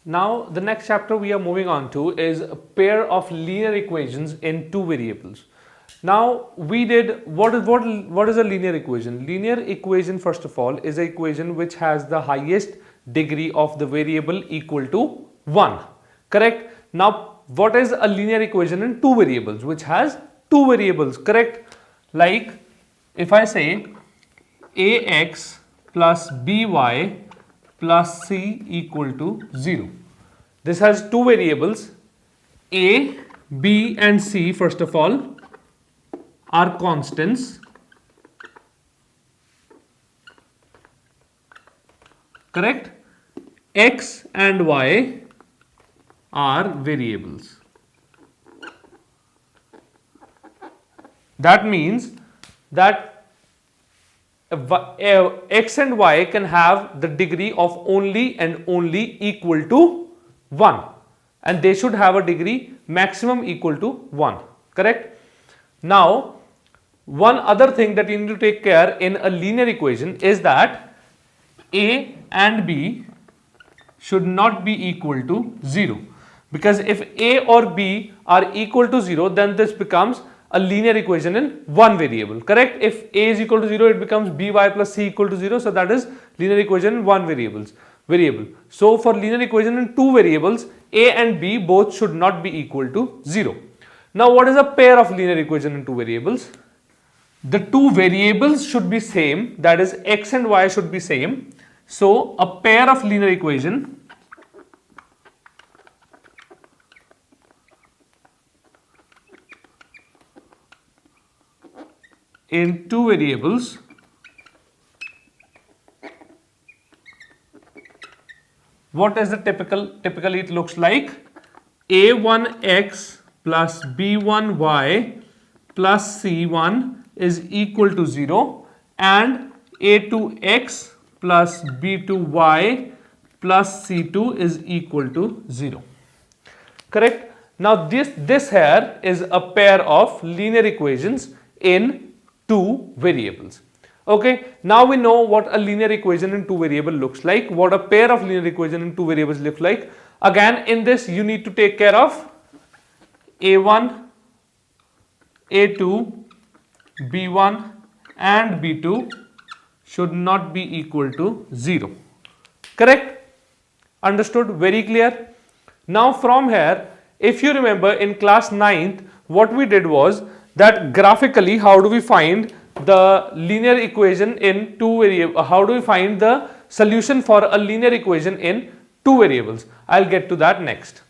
Now the next chapter we are moving on to is a pair of linear equations in two variables. Now we did what is a linear equation? Linear equation, first of all, is an equation which has the highest degree of the variable equal to 1. Correct? Now what is a linear equation in two variables which has two variables? Correct? Like if I say ax plus by plus c equal to 0. This has two variables, a, b and c, first of all, are constants. Correct? X and y are variables. That means that x and y can have the degree of only and only equal to 1, and they should have a degree maximum equal to 1. Correct? Now one other thing that you need to take care in a linear equation is that a and b should not be equal to 0, because if a or b are equal to 0, then this becomes a linear equation in one variable. Correct? If a is equal to 0, it becomes by plus c equal to 0, so that is linear equation in one variable. So for linear equation in two variables, a and b both should not be equal to 0. Now what is a pair of linear equation in two variables? The two variables should be same, that is x and y should be same. So a pair of linear equation in two variables what is the typically it looks like a1x plus b1y plus c1 is equal to 0 and a2x plus b2y plus c2 is equal to 0. Correct? Now this here is a pair of linear equations in two variables. Okay, now we know what a linear equation in two variable looks like, what a pair of linear equation in two variables look like. Again, in this you need to take care of a1, a2, b1 and b2 should not be equal to 0. Correct? Understood? Very clear? Now from here, if you remember in class 9th, what we did was that graphically how do we find the linear equation in two variables, how do we find the solution for a linear equation in two variables? I'll get to that next.